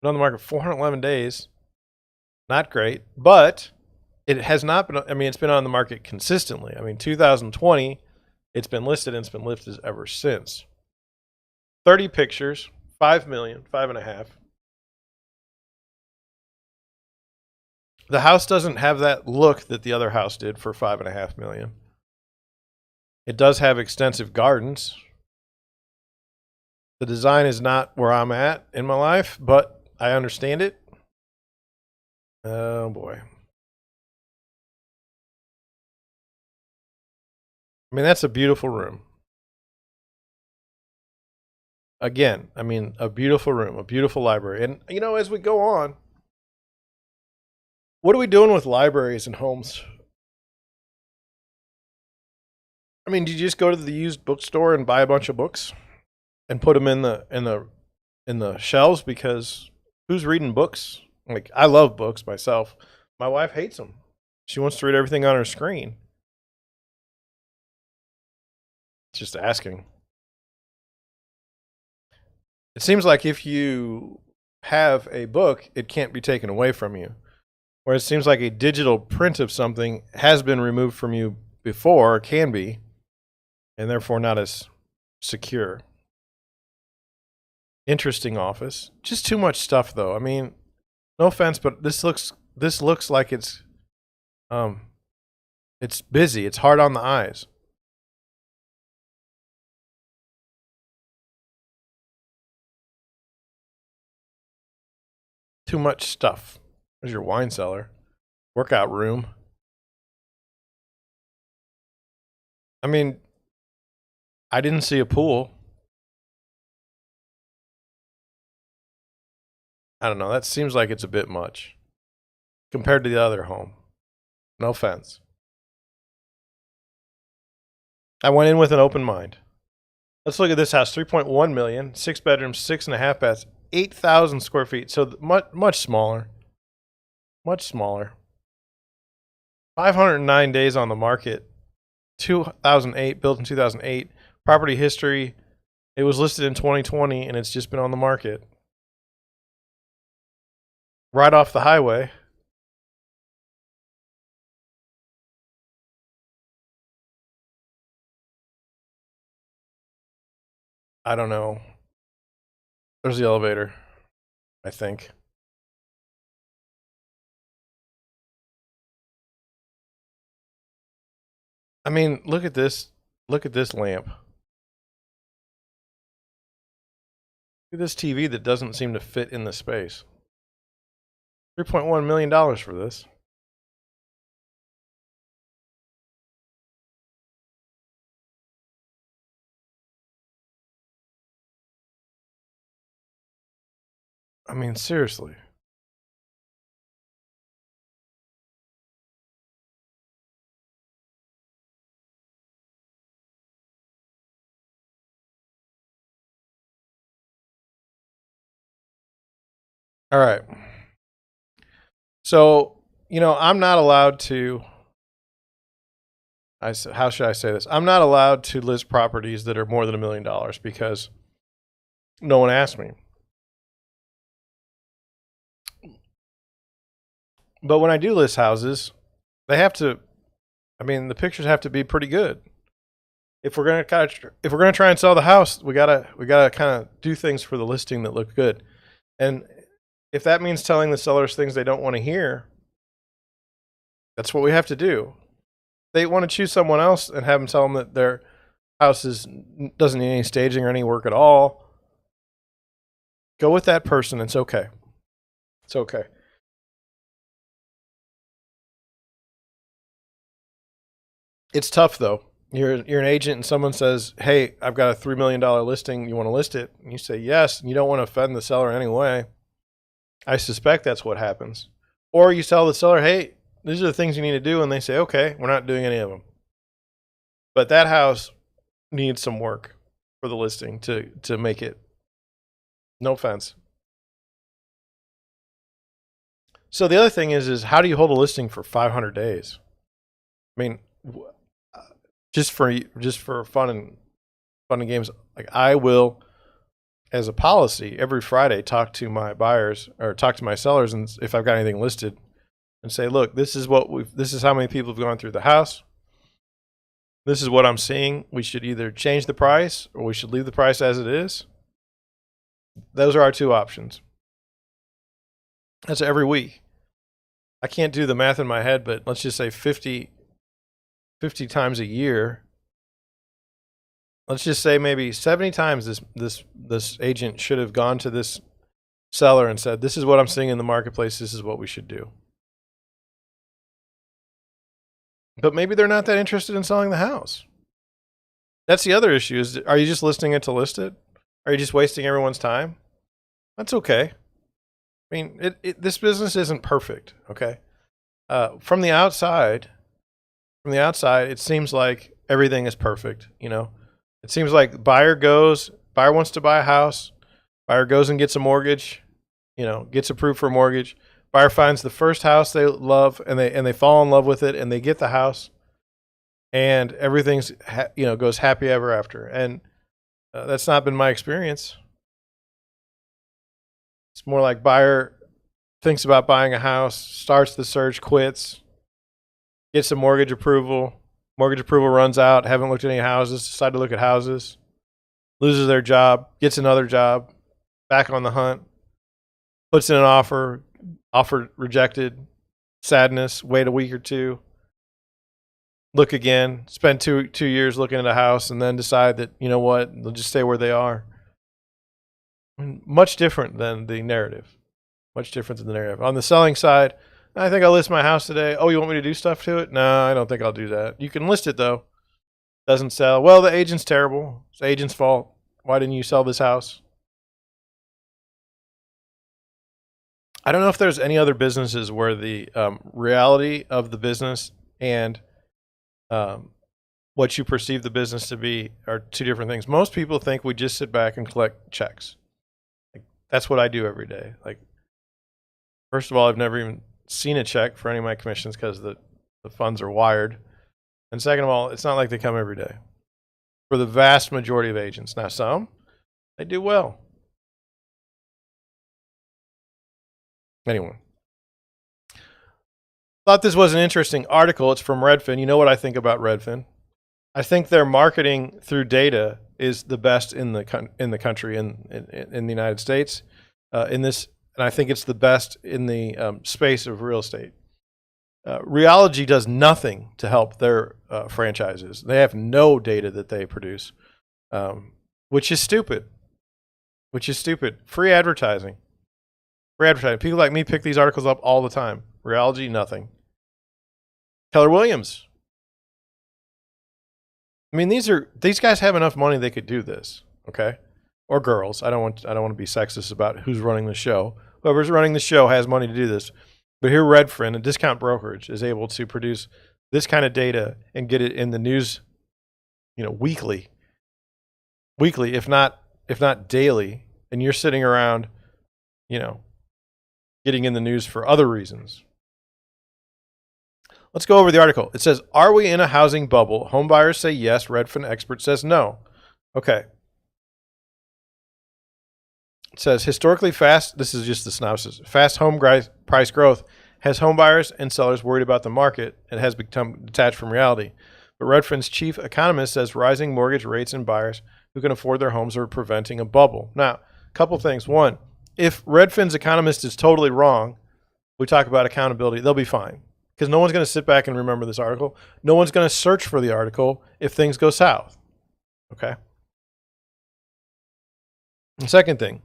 Been on the market 411 days. Not great, but it has not been, I mean, it's been on the market consistently. I mean, 2020, it's been listed and it's been listed ever since. 30 pictures, 5 million, 5.5. The house doesn't have that look that the other house did for 5.5 million. It does have extensive gardens. The design is not where I'm at in my life, but I understand it. Oh boy. I mean, that's a beautiful room. Again, I mean, a beautiful room, a beautiful library. And, you know, as we go on, what are we doing with libraries and homes? I mean, do you just go to the used bookstore and buy a bunch of books and put them in the shelves? Because who's reading books? Like, I love books myself. My wife hates them. She wants to read everything on her screen. Just asking. It seems like if you have a book, it can't be taken away from you. where it seems like a digital print of something has been removed from you before, or can be, and therefore not as secure. Interesting office. Just too much stuff, though. I mean, no offense, but this looks like it's busy. It's hard on the eyes. Too much stuff. There's your wine cellar, workout room. I mean, I didn't see a pool. I don't know. That seems like it's a bit much compared to the other home. No offense. I went in with an open mind. Let's look at this house. 3.1 million, 6 bedrooms, 6.5 baths, 8,000 square feet. So much smaller. Much smaller. 509 days on the market. 2008, built in 2008. Property history. It was listed in 2020 and it's just been on the market. Right off the highway. I don't know. There's the elevator, I think. I mean, look at this. Look at this lamp. Look at this TV that doesn't seem to fit in the space. $3.1 million for this. I mean, seriously. All right. So, I'm not allowed to, how should I say this? I'm not allowed to list properties that are more than $1 million because no one asked me. But when I do list houses, they have to, the pictures have to be pretty good. If we're gonna try and sell the house, we gotta kind of do things for the listing that look good. And if that means telling the sellers things they don't want to hear, that's what we have to do. They want to choose someone else and have them tell them that their house doesn't need any staging or any work at all. Go with that person. It's okay. It's okay. It's tough though. You're an agent and someone says, "Hey, I've got a $3 million listing. You want to list it?" And you say yes, and you don't want to offend the seller in any way. I suspect that's what happens. Or you tell the seller, "Hey, these are the things you need to do," and they say, "Okay, we're not doing any of them." But that house needs some work for the listing to make it. No offense. So the other thing is how do you hold a listing for 500 days? I mean, just for fun and games, like I will, as a policy, every Friday talk to my buyers or talk to my sellers, and if I've got anything listed, and say, "Look, this is how many people have gone through the house. This is what I'm seeing. We should either change the price or we should leave the price as it is." Those are our two options. That's every week. I can't do the math in my head, but let's just say 50 times a year. Let's just say maybe 70 times this agent should have gone to this seller and said, "This is what I'm seeing in the marketplace. This is what we should do." But maybe they're not that interested in selling the house. That's the other issue is, are you just listing it to list it? Are you just wasting everyone's time? That's okay. I mean, this business isn't perfect, okay? From the outside, it seems like everything is perfect, It seems like buyer wants to buy a house, buyer goes and gets a mortgage, gets approved for a mortgage. Buyer finds the first house they love and they fall in love with it and they get the house and everything's goes happy ever after. And that's not been my experience. It's more like buyer thinks about buying a house, starts the search, quits, gets a mortgage approval. Mortgage approval runs out, haven't looked at any houses, decide to look at houses, loses their job, gets another job, back on the hunt, puts in an offer rejected, sadness, wait a week or two, look again, spend two years looking at a house, and then decide that, you know what, they'll just stay where they are. Much different than the narrative. Much different than the narrative. On the selling side, I think I'll list my house today. Oh, you want me to do stuff to it? No, I don't think I'll do that. You can list it, though. Doesn't sell. Well, the agent's terrible. It's the agent's fault. Why didn't you sell this house? I don't know if there's any other businesses where the reality of the business and what you perceive the business to be are two different things. Most people think we just sit back and collect checks. Like, that's what I do every day. Like, first of all, I've never even seen a check for any of my commissions because the funds are wired. And second of all, it's not like they come every day. For the vast majority of agents. Now, some, they do well. Anyway. Thought this was an interesting article. It's from Redfin. You know what I think about Redfin? I think their marketing through data is the best in the country, in the United States. And I think it's the best in the space of real estate. Reality does nothing to help their franchises. They have no data that they produce, which is stupid. Free advertising. People like me pick these articles up all the time. Reality, nothing. Keller Williams. I mean, these guys have enough money they could do this, okay? Or girls. I don't want to be sexist about who's running the show. Whoever's running the show has money to do this. But here, Redfin, a discount brokerage, is able to produce this kind of data and get it in the news, weekly, if not daily. And you're sitting around, getting in the news for other reasons. Let's go over the article. It says, "Are we in a housing bubble? Homebuyers say yes. Redfin expert says no." Okay. It says, historically fast, this is just the synopsis, fast home price growth has homebuyers and sellers worried about the market and has become detached from reality. But Redfin's chief economist says rising mortgage rates and buyers who can afford their homes are preventing a bubble. Now, a couple things. One, if Redfin's economist is totally wrong, we talk about accountability, they'll be fine. Because no one's going to sit back and remember this article. No one's going to search for the article if things go south. Okay? The second thing,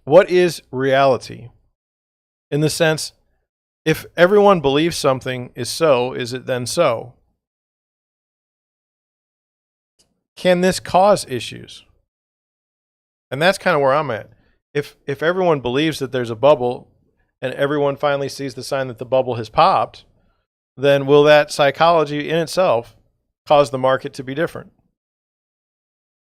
what is reality? In the sense, if everyone believes something is so, is it then so? Can this cause issues? And that's kind of where I'm at. If everyone believes that there's a bubble and everyone finally sees the sign that the bubble has popped, then will that psychology in itself cause the market to be different?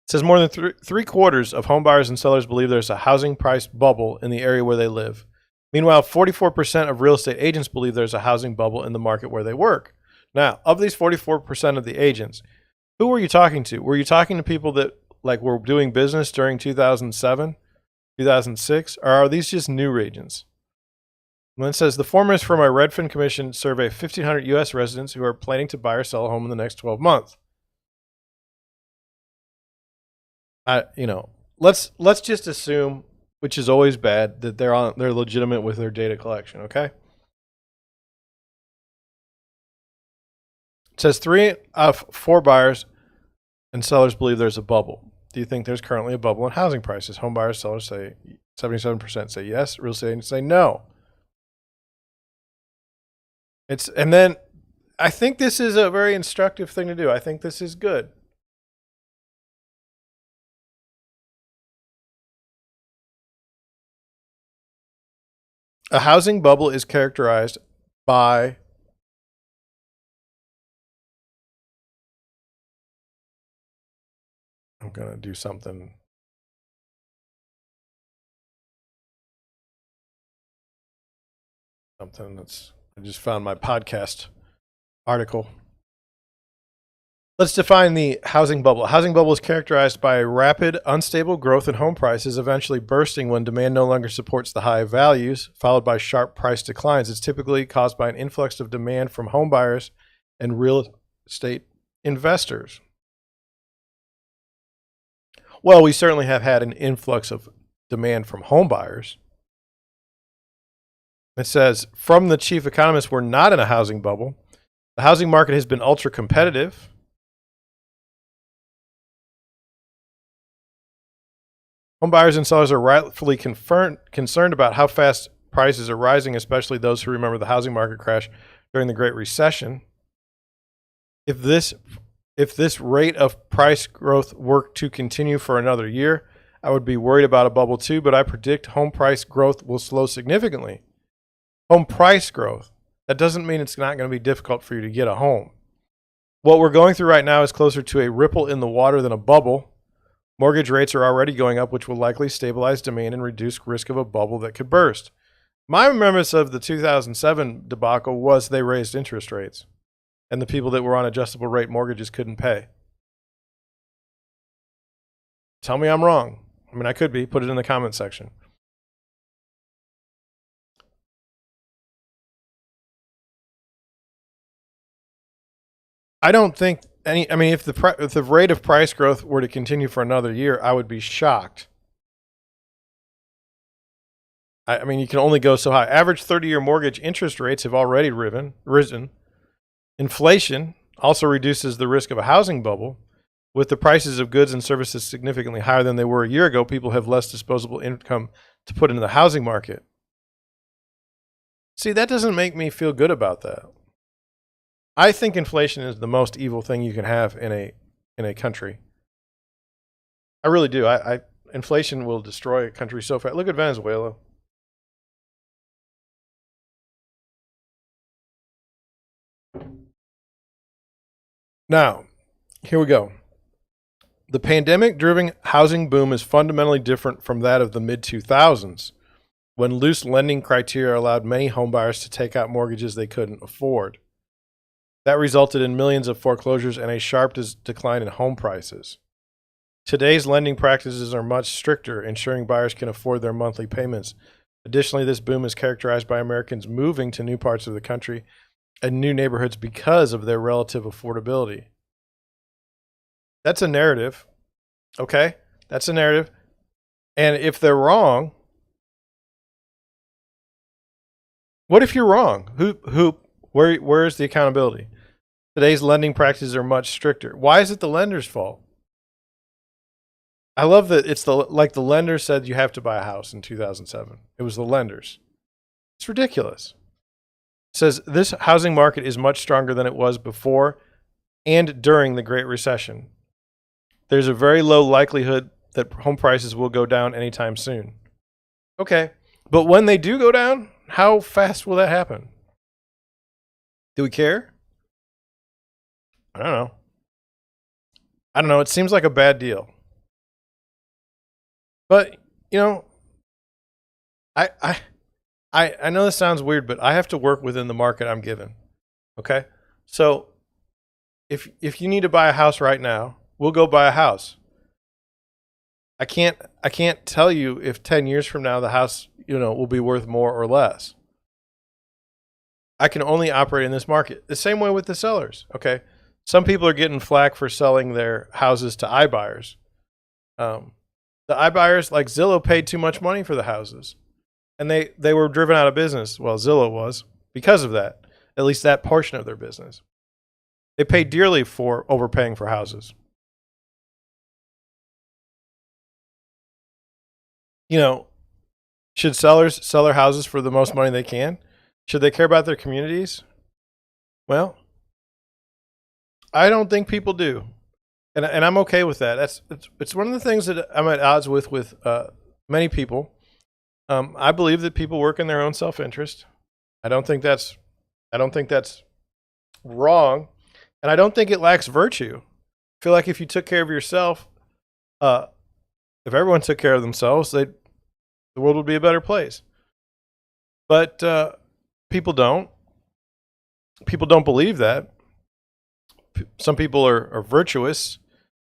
It says more than three quarters of home buyers and sellers believe there's a housing price bubble in the area where they live. Meanwhile, 44% of real estate agents believe there's a housing bubble in the market where they work. Now, of these 44% of the agents, who were you talking to? Were you talking to people that were doing business during 2007, 2006, or are these just new agents? And then it says, the former is from our Redfin Commission survey of 1,500 U.S. residents who are planning to buy or sell a home in the next 12 months. Let's just assume, which is always bad, that they're legitimate with their data collection, okay? It says 3 of 4 buyers and sellers believe there's a bubble. Do you think there's currently a bubble in housing prices? Home buyers, sellers say 77% say yes. Real estate agents say no. And then I think this is a very instructive thing to do. I think this is good. A housing bubble is characterized by I'm going to do something. I just found my podcast article. Let's define the housing bubble. A housing bubble is characterized by rapid, unstable growth in home prices, eventually bursting when demand no longer supports the high values, followed by sharp price declines. It's typically caused by an influx of demand from home buyers and real estate investors. Well, we certainly have had an influx of demand from home buyers. It says, from the chief economist, we're not in a housing bubble. The housing market has been ultra competitive. Home buyers and sellers are rightfully concerned about how fast prices are rising, especially those who remember the housing market crash during the Great Recession. If this rate of price growth were to continue for another year, I would be worried about a bubble too, but I predict home price growth will slow significantly. Home price growth. That doesn't mean it's not going to be difficult for you to get a home. What we're going through right now is closer to a ripple in the water than a bubble. Mortgage rates are already going up, which will likely stabilize demand and reduce risk of a bubble that could burst. My remembrance of the 2007 debacle was they raised interest rates, and the people that were on adjustable rate mortgages couldn't pay. Tell me I'm wrong. I mean, I could be. Put it in the comment section. I don't think if the rate of price growth were to continue for another year, I would be shocked. I mean, you can only go so high. Average 30-year mortgage interest rates have already risen. Inflation also reduces the risk of a housing bubble. With the prices of goods and services significantly higher than they were a year ago, people have less disposable income to put into the housing market. See, that doesn't make me feel good about that. I think inflation is the most evil thing you can have in a country. I really do. Inflation will destroy a country so fast. Look at Venezuela. Now, here we go. The pandemic-driven housing boom is fundamentally different from that of the mid-2000s, when loose lending criteria allowed many homebuyers to take out mortgages they couldn't afford. That resulted in millions of foreclosures and a sharp decline in home prices. Today's lending practices are much stricter, ensuring buyers can afford their monthly payments. Additionally, this boom is characterized by Americans moving to new parts of the country and new neighborhoods because of their relative affordability. That's a narrative, okay? That's a narrative. And if they're wrong, what if you're wrong? Where is the accountability? Today's lending practices are much stricter. Why is it the lender's fault? I love that it's like the lender said you have to buy a house in 2007. It was the lenders. It's ridiculous. It says this housing market is much stronger than it was before and during the Great Recession. There's a very low likelihood that home prices will go down anytime soon. Okay, but when they do go down, how fast will that happen? Do we care? I don't know. It seems like a bad deal. But, I know this sounds weird, but I have to work within the market I'm given. Okay? So if you need to buy a house right now, we'll go buy a house. I can't tell you if 10 years from now the house, will be worth more or less. I can only operate in this market. The same way with the sellers. Okay. Some people are getting flack for selling their houses to iBuyers. The iBuyers, like Zillow, paid too much money for the houses. And they were driven out of business. Well, Zillow was, because of that. At least that portion of their business. They paid dearly for overpaying for houses. Should sellers sell their houses for the most money they can? Should they care about their communities? Well, I don't think people do. And I'm okay with that. It's one of the things that I'm at odds with many people. I believe that people work in their own self-interest. I don't think that's wrong, and I don't think it lacks virtue. I feel like if you took care of yourself, if everyone took care of themselves, the world would be a better place. But people don't. People don't believe that. some people are virtuous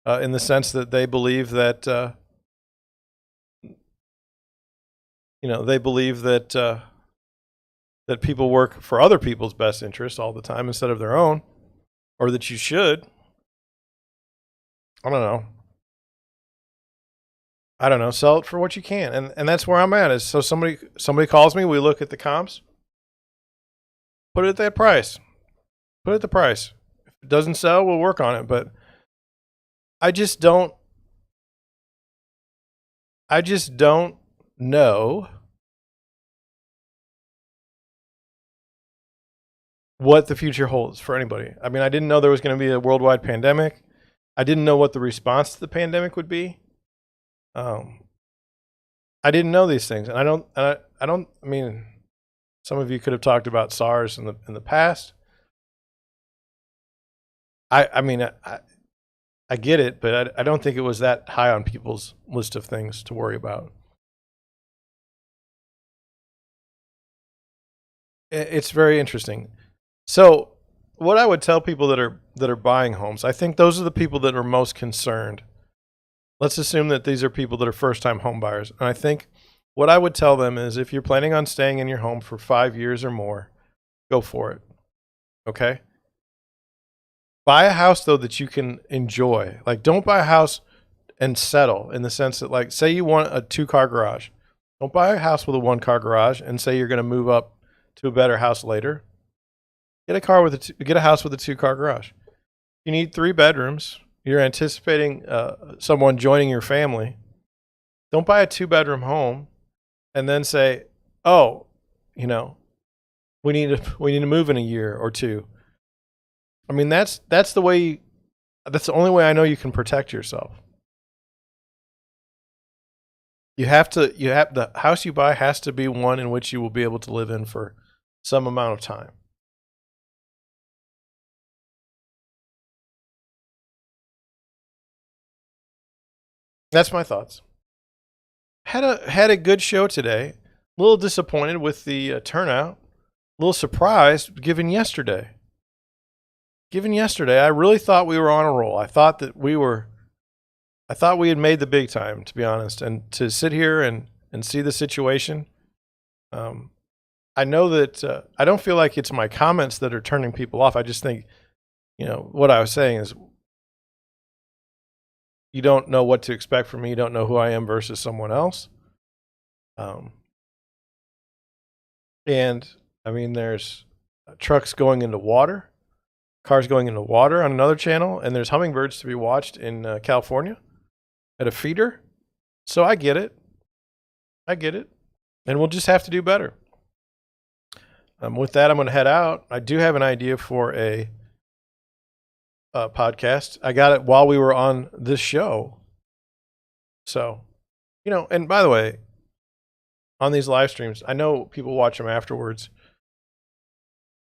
in the sense that they believe that they believe that that people work for other people's best interests all the time instead of their own, or that you should. I don't know. Sell it for what you can, and that's where I'm at. Is so somebody calls me, we look at the comps, put it at that price, put it at the price. If it doesn't sell, we'll work on it. But I just don't know what the future holds for anybody. I mean, I didn't know there was going to be a worldwide pandemic. I didn't know what the response to the pandemic would be. I didn't know these things, and I don't. I mean, some of you could have talked about SARS in the past. I mean, I get it, but I don't think it was that high on people's list of things to worry about. It's very interesting. So, what I would tell people that are buying homes, I think those are the people that are most concerned. Let's assume that these are people that are first-time home buyers. And I think what I would tell them is if you're planning on staying in your home for 5 years or more, go for it. Okay? Buy a house, though, that you can enjoy. Like, don't buy a house and settle in the sense that, like, say you want a 2-car garage. Don't buy a house with a 1-car garage and say you're going to move up to a better house later. Get a house with a 2-car garage. You need 3 bedrooms. You're anticipating someone joining your family. Don't buy a 2-bedroom home and then say, "Oh, we need to move in a year or 2." I mean, that's the way. That's the only way I know you can protect yourself. You have the house you buy has to be one in which you will be able to live in for some amount of time. That's my thoughts. Had a good show today. A little disappointed with the turnout. A little surprised given yesterday. I really thought we were on a roll. I thought we had made the big time, to be honest. And to sit here and see the situation, I know that I don't feel like it's my comments that are turning people off. I just think, what I was saying is, you don't know what to expect from me. You don't know who I am versus someone else. And I mean, there's trucks going into water, cars going into water on another channel, and there's hummingbirds to be watched in California at a feeder. So I get it. And we'll just have to do better. With that, I'm going to head out. I do have an idea for a podcast. I got it while we were on this show. So, and by the way, on these live streams, I know people watch them afterwards.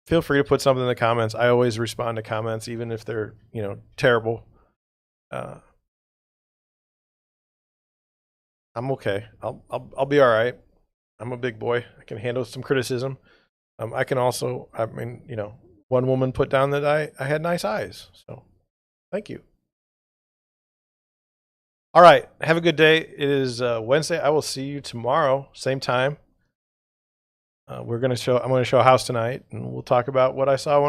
Feel free to put something in the comments. I always respond to comments, even if they're, terrible. I'm okay. I'll be all right. I'm a big boy. I can handle some criticism. I can also, one woman put down that I had nice eyes. So thank you. All right. Have a good day. It is Wednesday. I will see you tomorrow, same time. I'm going to show a house tonight, and we'll talk about what I saw when